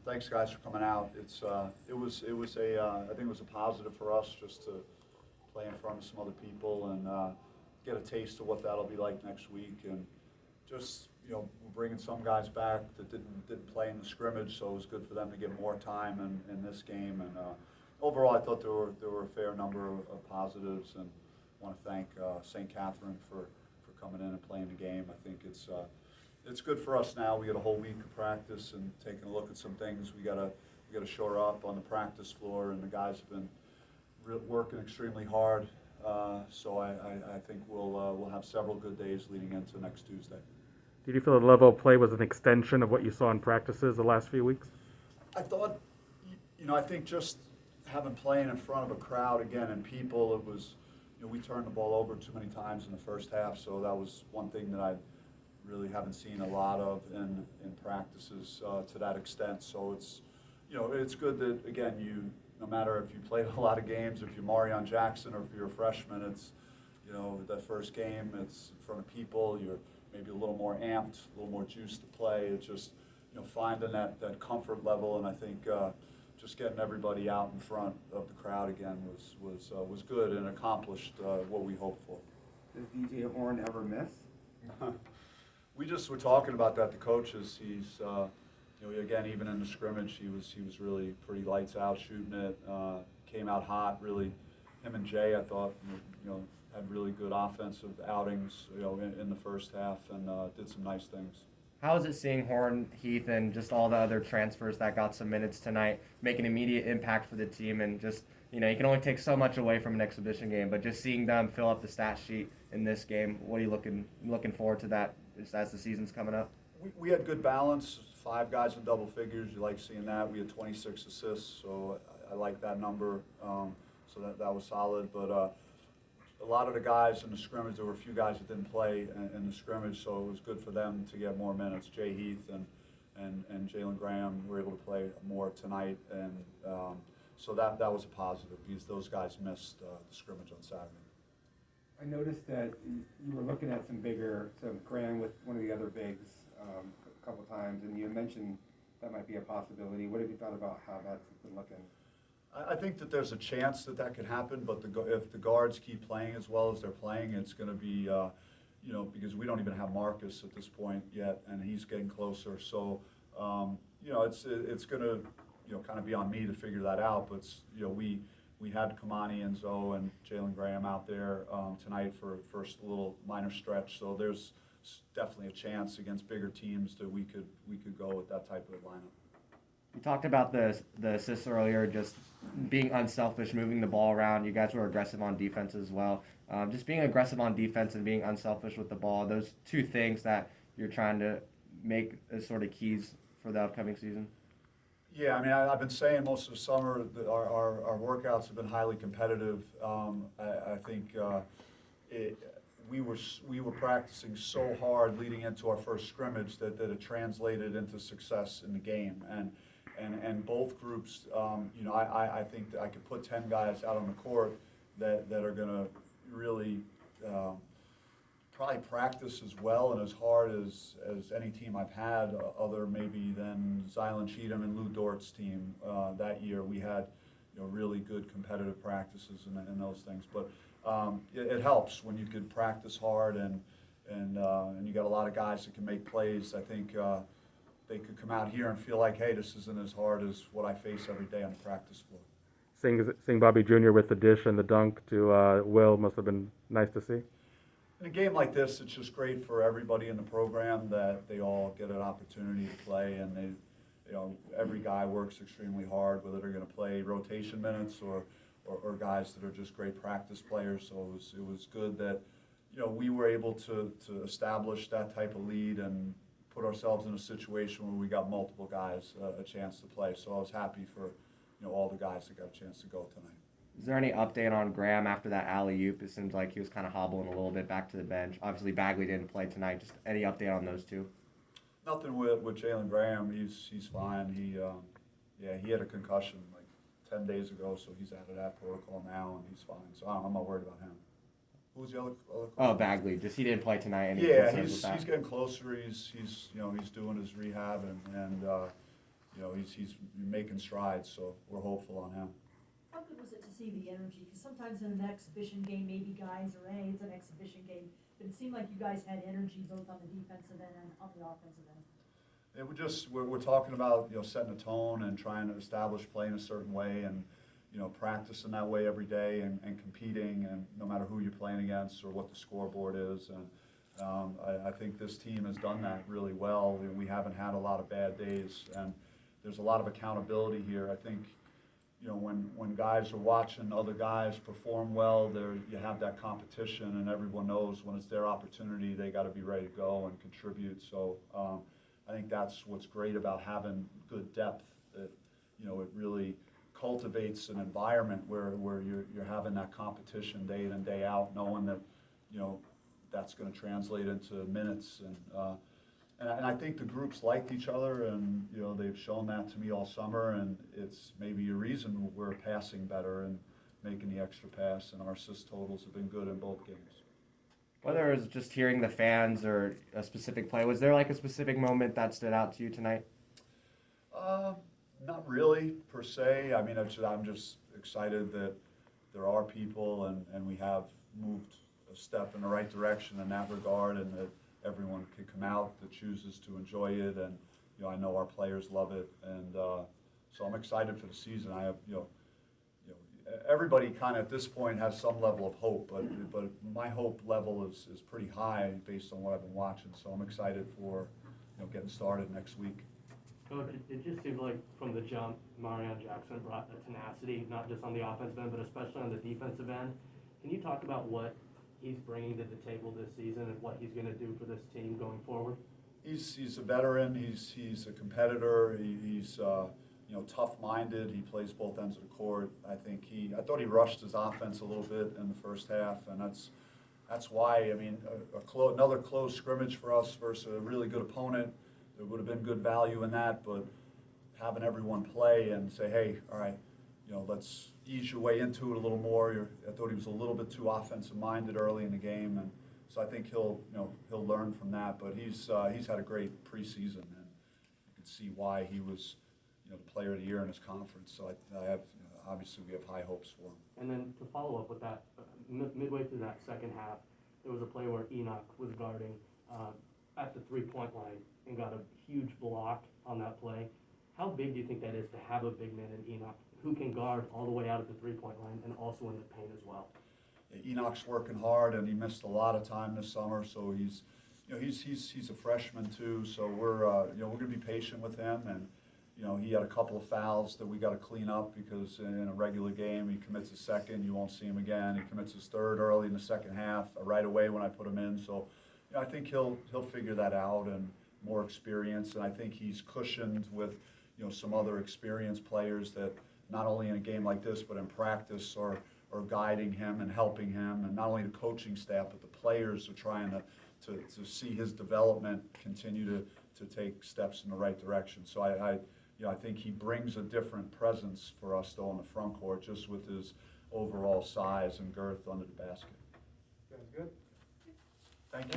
Thanks, guys, for coming out. I think it was a positive for us just to play in front of some other people and get a taste of what that'll be like next week. And just, we're bringing some guys back that didn't play in the scrimmage, so it was good for them to get more time in this game. And overall, I thought there were a fair number of positives, and I want to thank St. Catherine for coming in and playing the game. I think it's good for us now. We got a whole week of practice and taking a look at some things. We gotta shore up on the practice floor, and the guys have been working extremely hard. So I think we'll have several good days leading into next Tuesday. Did you feel the level of play was an extension of what you saw in practices the last few weeks? I thought, I think just having playing in front of a crowd again and people, it was, we turned the ball over too many times in the first half, so that was one thing that I really haven't seen a lot of in practices to that extent. So it's, it's good that, again, no matter if you played a lot of games, if you're Marion Jackson or if you're a freshman, it's, that first game, it's in front of people, you're maybe a little more amped, a little more juiced to play. It's just, finding that comfort level, and I think just getting everybody out in front of the crowd again was good and accomplished what we hoped for. Does DJ Horn ever miss? We just were talking about that. The coaches, he's, again, even in the scrimmage, he was really pretty lights out shooting it. Came out hot, really. Him and Jay, I thought, had really good offensive outings, in the first half, and did some nice things. How is it seeing Horn, Heath, and just all the other transfers that got some minutes tonight make an immediate impact for the team? And just, you can only take so much away from an exhibition game, but just seeing them fill up the stat sheet in this game, what are you looking forward to that as the season's coming up? We had good balance, 5 guys in double figures. You like seeing that. We had 26 assists, so I like that number. So that was solid. But a lot of the guys in the scrimmage, there were a few guys that didn't play in the scrimmage, so it was good for them to get more minutes. Jay Heath and Jalen Graham were able to play more tonight, and so that was a positive because those guys missed the scrimmage on Saturday. I noticed that you were looking at some Graham with one of the other bigs a couple times, and you mentioned that might be a possibility. What have you thought about how that's been looking? I think that there's a chance that could happen, but if the guards keep playing as well as they're playing, it's going to be, because we don't even have Marcus at this point yet, and he's getting closer. So, it's going to, kind of be on me to figure that out. But we had Kamani and Zoe and Jalen Graham out there tonight for a first little minor stretch. So there's definitely a chance against bigger teams that we could go with that type of lineup. You talked about the assists earlier, just being unselfish, moving the ball around. You guys were aggressive on defense as well. Just being aggressive on defense and being unselfish with the ball, those two things that you're trying to make as sort of keys for the upcoming season? Yeah, I mean, I've been saying most of the summer that our workouts have been highly competitive. I think we were practicing so hard leading into our first scrimmage that it translated into success in the game. And both groups, I think that I could put 10 guys out on the court that are going to really probably practice as well and as hard as any team I've had, other maybe than Zylan Cheatham and Lou Dort's team that year. We had really good competitive practices and those things. But it helps when you could practice hard and you got a lot of guys that can make plays. I think they could come out here and feel like, hey, this isn't as hard as what I face every day on the practice floor. Seeing Bobby Jr. with the dish and the dunk to Will must have been nice to see. In a game like this, it's just great for everybody in the program that they all get an opportunity to play, and every guy works extremely hard, whether they're going to play rotation minutes or guys that are just great practice players. So it was good that we were able to establish that type of lead and put ourselves in a situation where we got multiple guys a chance to play. So I was happy for all the guys that got a chance to go tonight. Is there any update on Graham after that alley-oop? It seems like he was kind of hobbling a little bit back to the bench. Obviously, Bagley didn't play tonight. Just any update on those two? Nothing with Jalen Graham. He's fine. He had a concussion like 10 days ago, so he's out of that protocol now, and he's fine. So I'm not worried about him. Who was the other? Oh, Bagley. Just he didn't play tonight. Yeah, he's getting closer. He's doing his rehab, and you know, he's making strides, so we're hopeful on him. How good was it to see the energy? Because sometimes in an exhibition game, maybe guys are, hey, it's an exhibition game, but it seemed like you guys had energy both on the defensive end and on the offensive end. Yeah, we're talking about, you know, setting a tone and trying to establish playing a certain way and, you know, practicing that way every day and competing, and no matter who you're playing against or what the scoreboard is. And I think this team has done that really well. We haven't had a lot of bad days, and there's a lot of accountability here. I think, you know, when guys are watching other guys perform well, you have that competition, and everyone knows when it's their opportunity, they got to be ready to go and contribute. So I think that's what's great about having good depth, that, you know, it really cultivates an environment where you're having that competition day in and day out, knowing that, you know, that's going to translate into minutes. And I think the groups liked each other, and, you know, they've shown that to me all summer, and it's maybe a reason we're passing better and making the extra pass, and our assist totals have been good in both games. Whether it was just hearing the fans or a specific play, was there like a specific moment that stood out to you tonight? Not really, per se. I mean, I'm just excited that there are people, and we have moved a step in the right direction in that regard, and that everyone can come out that chooses to enjoy it. And, you know, I know our players love it, and so I'm excited for the season. I have, you know, everybody kind of at this point has some level of hope, but my hope level is pretty high based on what I've been watching. So I'm excited for, you know, getting started next week. Coach, it just seemed like from the jump, Marion Jackson brought a tenacity, not just on the offensive end, but especially on the defensive end. Can you talk about what he's bringing to the table this season and what he's going to do for this team going forward? He's a veteran. He's a competitor. He's you know, tough-minded. He plays both ends of the court. I thought he rushed his offense a little bit in the first half, and that's why. I mean, another close scrimmage for us versus a really good opponent. There would have been good value in that, but having everyone play and say, hey, all right, you know, let's ease your way into it a little more. I thought he was a little bit too offensive-minded early in the game, and so I think he'll learn from that. But he's had a great preseason, and you can see why he was, you know, the player of the year in his conference. So I have, you know, obviously we have high hopes for him. And then to follow up with that, midway through that second half, there was a play where Enoch was guarding at the three-point line and got a huge block on that play. How big do you think that is to have a big man in Enoch who can guard all the way out at the three-point line and also in the paint as well? Yeah, Enoch's working hard, and he missed a lot of time this summer, so he's a freshman too. So we're going to be patient with him, and, you know, he had a couple of fouls that we got to clean up, because in a regular game he commits his second, you won't see him again. He commits his third early in the second half, right away when I put him in. So, you know, I think he'll figure that out, and more experience, and I think he's cushioned with, you know, some other experienced players that not only in a game like this but in practice are guiding him and helping him, and not only the coaching staff but the players are trying to see his development continue to take steps in the right direction. So I think he brings a different presence for us though on the front court, just with his overall size and girth under the basket. Sounds good. Thank you.